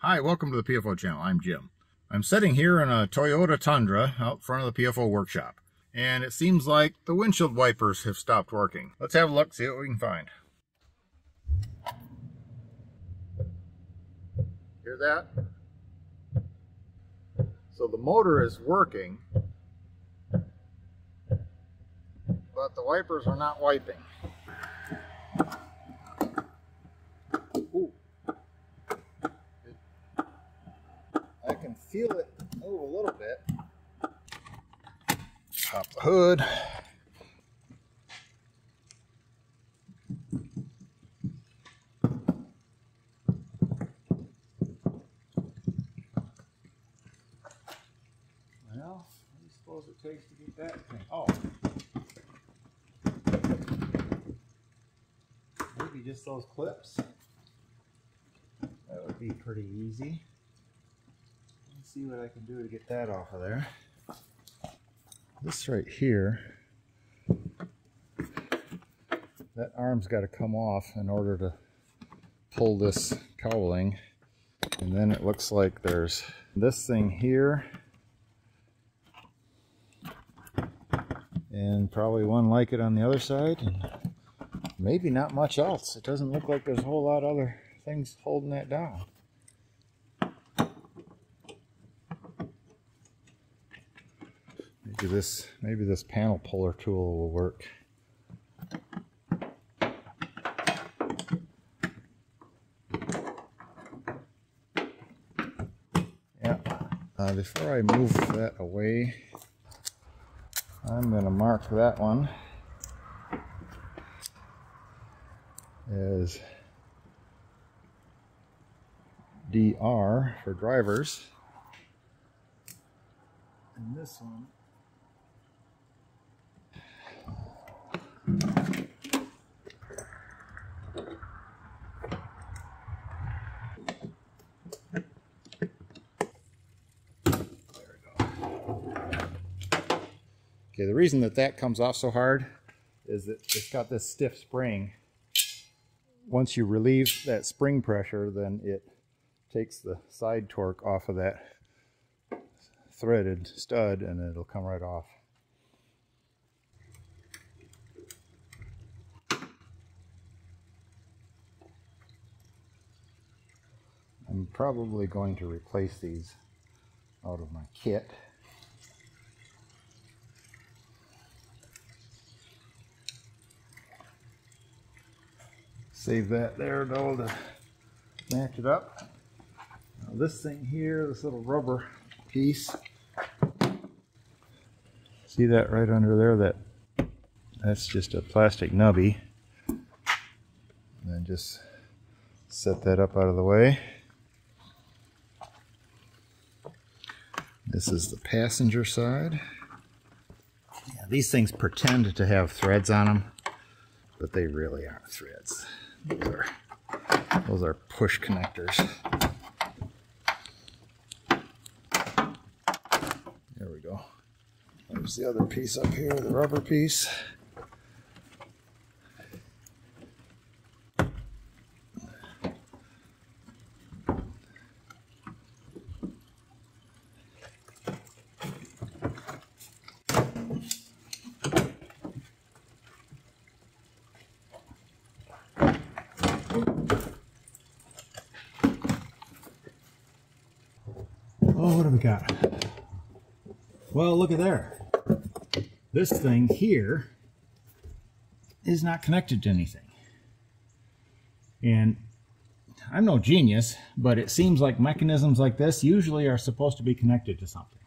Hi, welcome to the PFO channel. I'm Jim. I'm sitting here in a Toyota Tundra out front of the PFO workshop, and it seems like the windshield wipers have stopped working. Let's have a look, see what we can find. Hear that? So the motor is working, but the wipers are not wiping. Ooh. I can feel it move a little bit. Pop the hood. Well, what do you suppose it takes to get that thing? Oh. Maybe just those clips. That would be pretty easy. Let's see what I can do to get that off of there. This right here, that arm's got to come off in order to pull this cowling. And then it looks like there's this thing here, and probably one like it on the other side, and maybe not much else. It doesn't look like there's a whole lot of other things holding that down. Maybe this panel puller tool will work. Yeah. Before I move that away, I'm going to mark that one as DR for drivers, and this one okay, the reason that comes off so hard is that it's got this stiff spring. Once you relieve that spring pressure, then it takes the side torque off of that threaded stud and it'll come right off. I'm probably going to replace these out of my kit. Save that there though to match it up. Now this thing here, this little rubber piece, see that right under there? That's just a plastic nubby. And then just set that up out of the way. This is the passenger side. Yeah, these things pretend to have threads on them, but they really aren't threads. Those are push connectors. There we go. There's the other piece up here, the rubber piece. Oh, what have we got? Well, look at there. This thing here is not connected to anything. And I'm no genius, but it seems like mechanisms like this usually are supposed to be connected to something.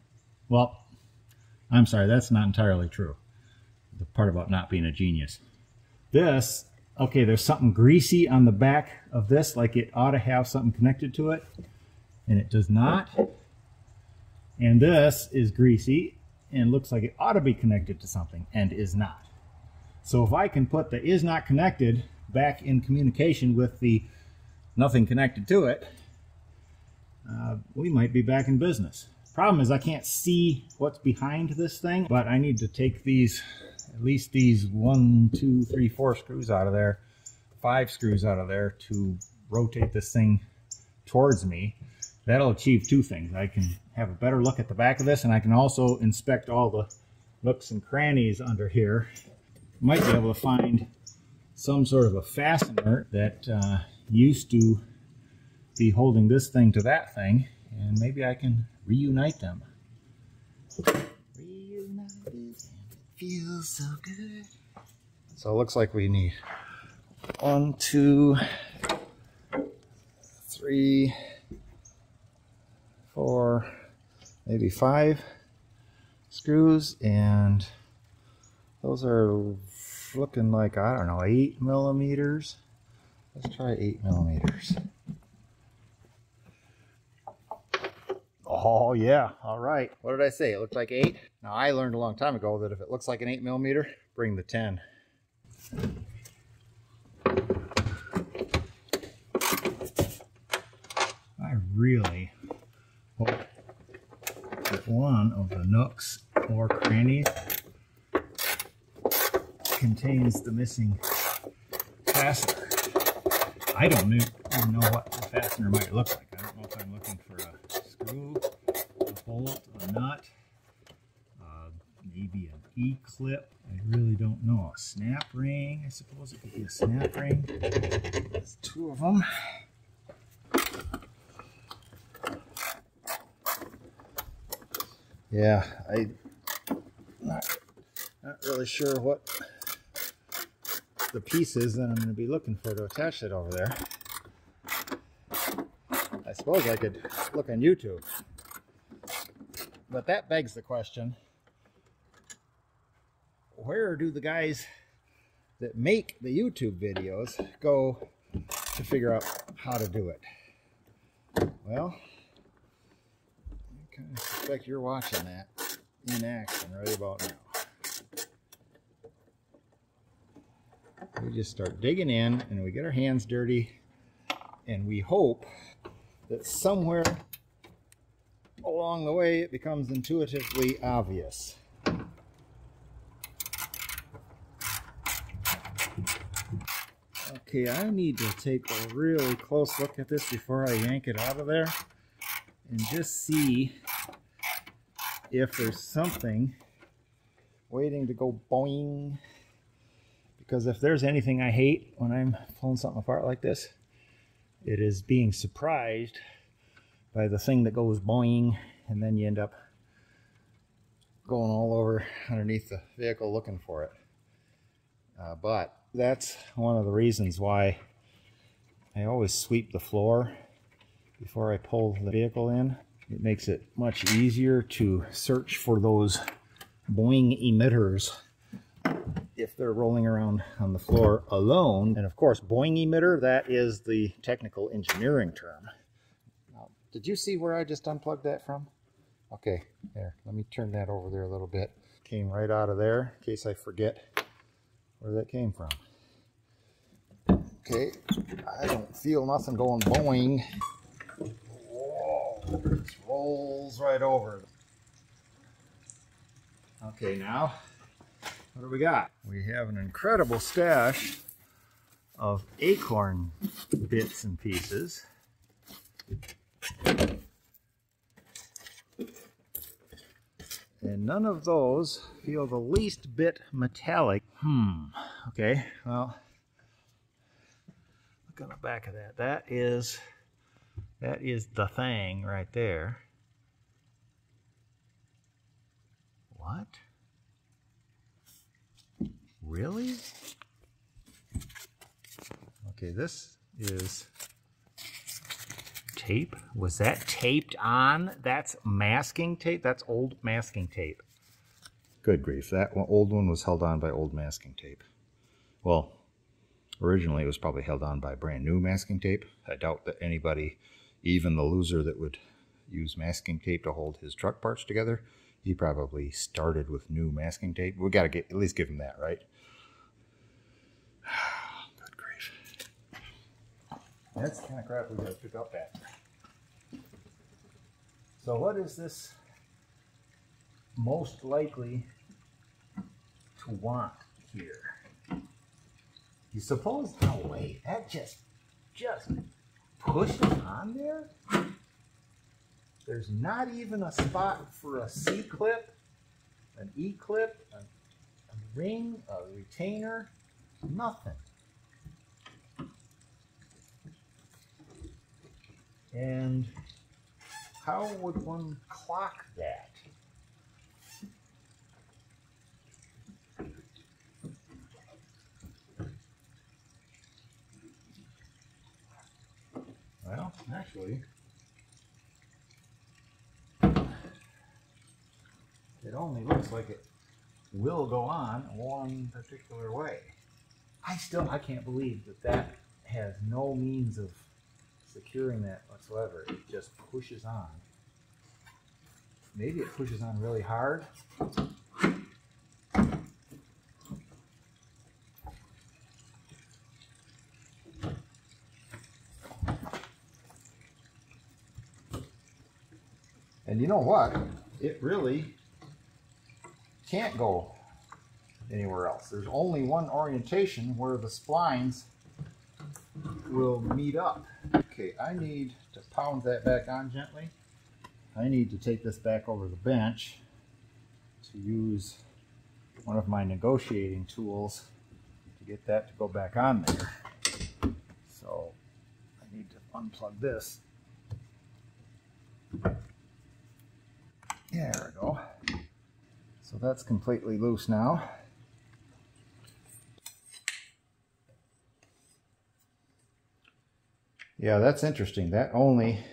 Well, I'm sorry, that's not entirely true. The part about not being a genius. This, okay, there's something greasy on the back of this, like it ought to have something connected to it, and it does not. And this is greasy and looks like it ought to be connected to something and is not. So if I can put the is not connected back in communication with the nothing connected to it, we might be back in business. Problem is I can't see what's behind this thing, but I need to take these, at least these 1, 2, 3, 4 screws out of there, 5 screws out of there to rotate this thing towards me. That'll achieve two things. I can have a better look at the back of this, and I can also inspect all the nooks and crannies under here. Might be able to find some sort of a fastener that used to be holding this thing to that thing, and maybe I can reunite them. Reunited, feels so good. So it looks like we need 1, 2, 3, 4, maybe 5 screws, and those are looking like, I don't know, 8 millimeters. Let's try 8 millimeters. Oh yeah, all right. What did I say? It looked like 8? Now I learned a long time ago that if it looks like an 8 millimeter, bring the 10. I really hope that one of the nooks or crannies contains the missing fastener. I don't even know what the fastener might look like. I don't know if I'm looking for a screw, a bolt, a nut, maybe an E-clip. I really don't know. A snap ring, I suppose it could be a snap ring. There's 2 of them. Yeah, I'm not really sure what the piece is that I'm going to be looking for to attach it over there. I suppose I could look on YouTube. But that begs the question, where do the guys that make the YouTube videos go to figure out how to do it? Well, I kind of suspect you're watching that in action right about now. We just start digging in and we get our hands dirty, and we hope that somewhere along the way it becomes intuitively obvious. Okay, I need to take a really close look at this before I yank it out of there and just see if there's something waiting to go boing. Because if there's anything I hate when I'm pulling something apart like this, it is being surprised by the thing that goes boing, and then you end up going all over underneath the vehicle looking for it. But that's one of the reasons why I always sweep the floor before I pull the vehicle in. It makes it much easier to search for those boing emitters if they're rolling around on the floor alone. And of course, boing emitter, that is the technical engineering term. Now, did you see where I just unplugged that from? Okay, there, let me turn that over there a little bit. Came right out of there, in case I forget where that came from. Okay, I don't feel nothing going boing. Whoa, it just rolls right over. Okay, now, what do we got? We have an incredible stash of acorn bits and pieces. And none of those feel the least bit metallic. Okay, well, look on the back of that. That is the thing right there. What? Really? Okay, this is tape. Was that taped on? That's masking tape? That's old masking tape. Good grief, that old one was held on by old masking tape. Well, originally it was probably held on by brand new masking tape. I doubt that anybody, even the loser that would use masking tape to hold his truck parts together, he probably started with new masking tape. We gotta at least give him that, right? Good grief. That's the kind of crap we gotta pick up at. So what is this most likely to want here? You suppose, no way, that just pushed it on there? There's not even a spot for a C-clip, an E-clip, a ring, a retainer, nothing. And how would one clock that? Well, actually, it only looks like it will go on one particular way. I can't believe that that has no means of securing that whatsoever. It just pushes on. Maybe it pushes on really hard. And you know what? It really can't go anywhere else. There's only one orientation where the splines will meet up. Okay, I need to pound that back on gently. I need to take this back over the bench to use one of my negotiating tools to get that to go back on there. So I need to unplug this. There we go. So that's completely loose now. Yeah, that's interesting. That only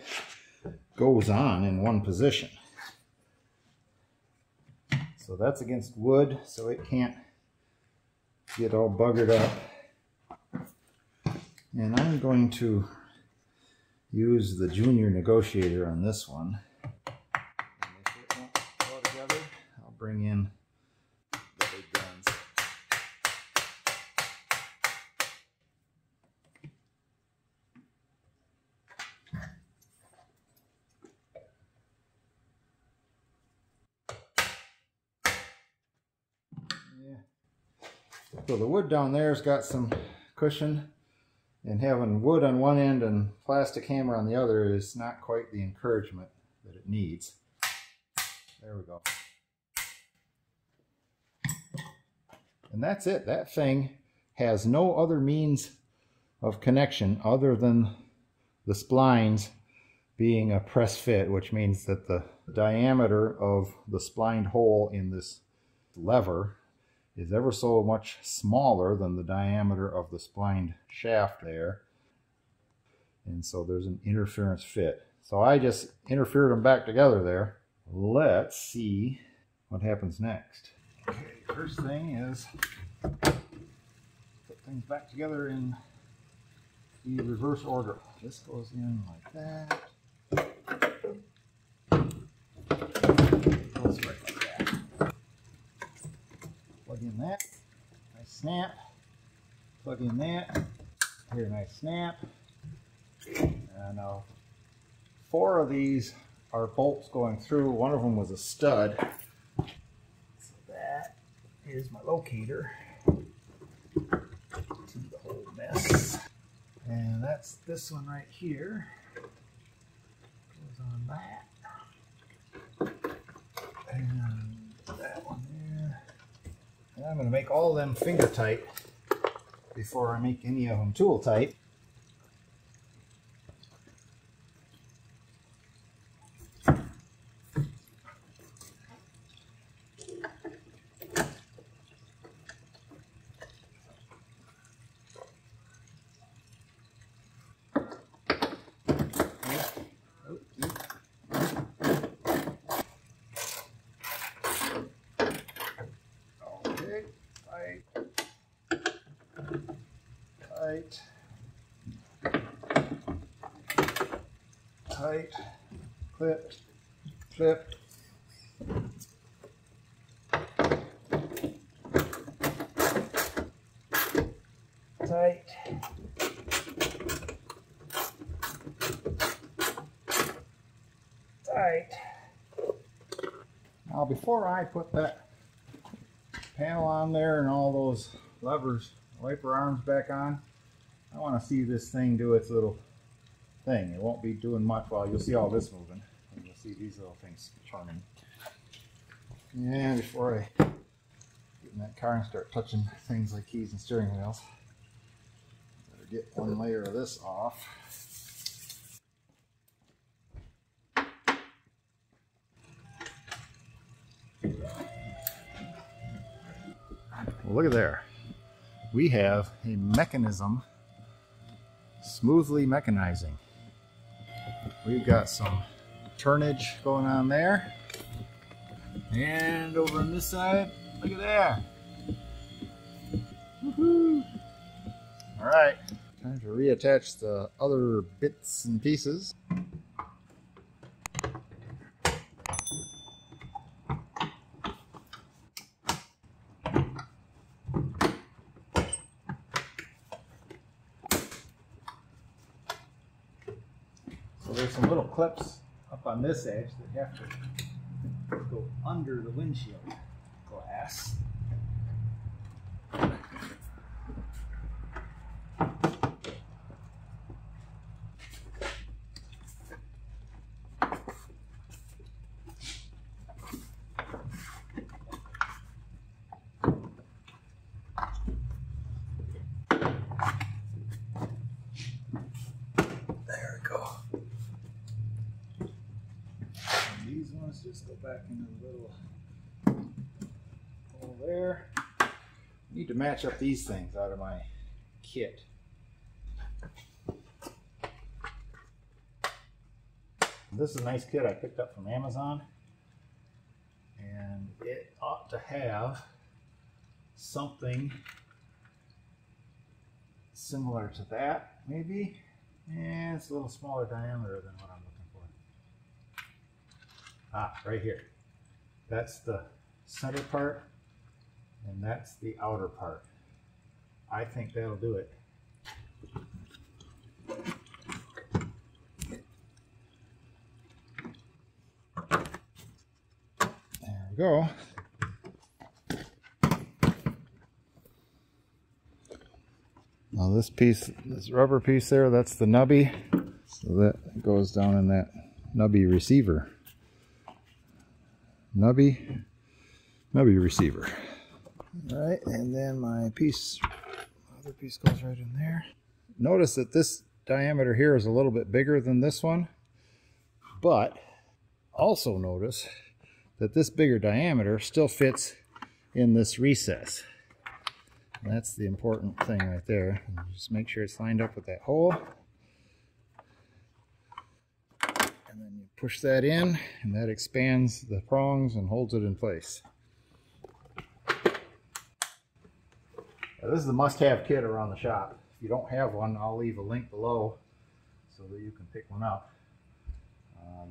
goes on in one position. So that's against wood, so it can't get all buggered up. And I'm going to use the junior negotiator on this one. And if it won't go together, I'll bring in the big guns. So the wood down there has got some cushion, and having wood on one end and plastic hammer on the other is not quite the encouragement that it needs. There we go. And that's it. That thing has no other means of connection other than the splines being a press fit, which means that the diameter of the splined hole in this lever is ever so much smaller than the diameter of the splined shaft there. And so there's an interference fit. So I just interfered them back together there. Let's see what happens next. Okay, first thing is put things back together in the reverse order. This goes in like that. Goes right like that. Plug in that, nice snap. Plug in that, here, nice snap. And now 4 of these are bolts going through. One of them was a stud. So that is my locator to the whole mess. And that's this one right here. Goes on that. And that one there. And I'm going to make all of them finger tight before I make any of them tool tight. Tight, clip, clip, tight, tight. Now before I put that panel on there and all those levers, wiper arms back on, I want to see this thing do its little thing. It won't be doing much while you'll see all this moving. In just See these little things turning. And before I get in that car and start touching things like keys and steering wheels, better get one layer of this off. Well, look at there. We have a mechanism smoothly mechanizing. We've got some turnage going on there. And over on this side, look at there. Woohoo! Alright, time to reattach the other bits and pieces. So there's some little clips up on this edge that have to go under the windshield glass. There we go. And these ones just go back into the little hole there. I need to match up these things out of my kit. This is a nice kit I picked up from Amazon, and it ought to have something similar to that, maybe. And it's a little smaller diameter than what I'm looking for. Ah, right here. That's the center part, and that's the outer part. I think that'll do it. There we go. Now this piece, this rubber piece there, that's the nubby. So that goes down in that nubby receiver. Nubby receiver. All right, and then my piece, other piece goes right in there. Notice that this diameter here is a little bit bigger than this one, but also notice that this bigger diameter still fits in this recess. And that's the important thing right there. And just make sure it's lined up with that hole. And then you push that in, and that expands the prongs and holds it in place. Now, this is a must-have kit around the shop. If you don't have one, I'll leave a link below so that you can pick one up.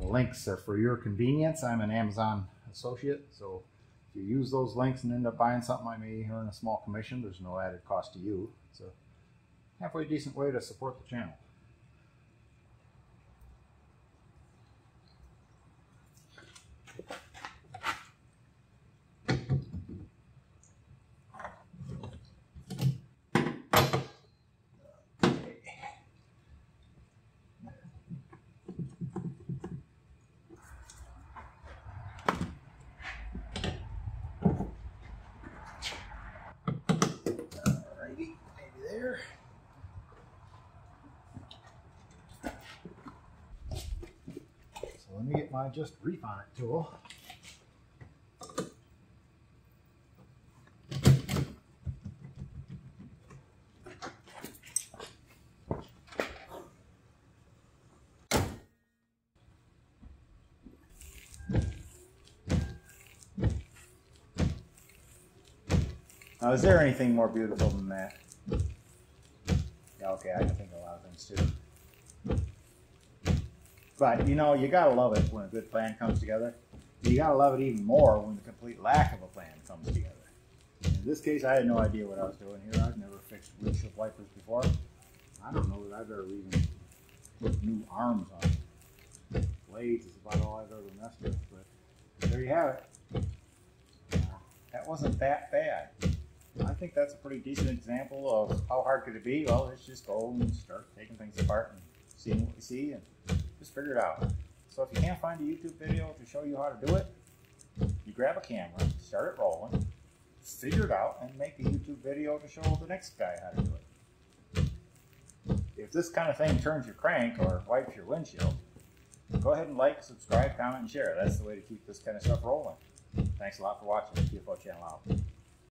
The links are for your convenience. I'm an Amazon associate, so if you use those links and end up buying something, I may earn a small commission. There's no added cost to you. It's a halfway decent way to support the channel. Let me get my just reef on it tool. Now, is there anything more beautiful than that? Yeah, okay, I can think of a lot of things too. But, you know, you gotta love it when a good plan comes together. You gotta love it even more when the complete lack of a plan comes together. In this case, I had no idea what I was doing here. I've never fixed windshield wipers before. I don't know that I've ever even put new arms on. Blades is about all I've ever messed with, but there you have it. That wasn't that bad. I think that's a pretty decent example of how hard could it be. Well, let's just go and start taking things apart and seeing what we see and just figure it out. So if you can't find a YouTube video to show you how to do it, you grab a camera, start it rolling, figure it out, and make a YouTube video to show the next guy how to do it. If this kind of thing turns your crank or wipes your windshield, go ahead and like, subscribe, comment, and share. That's the way to keep this kind of stuff rolling. Thanks a lot for watching. TFO channel out.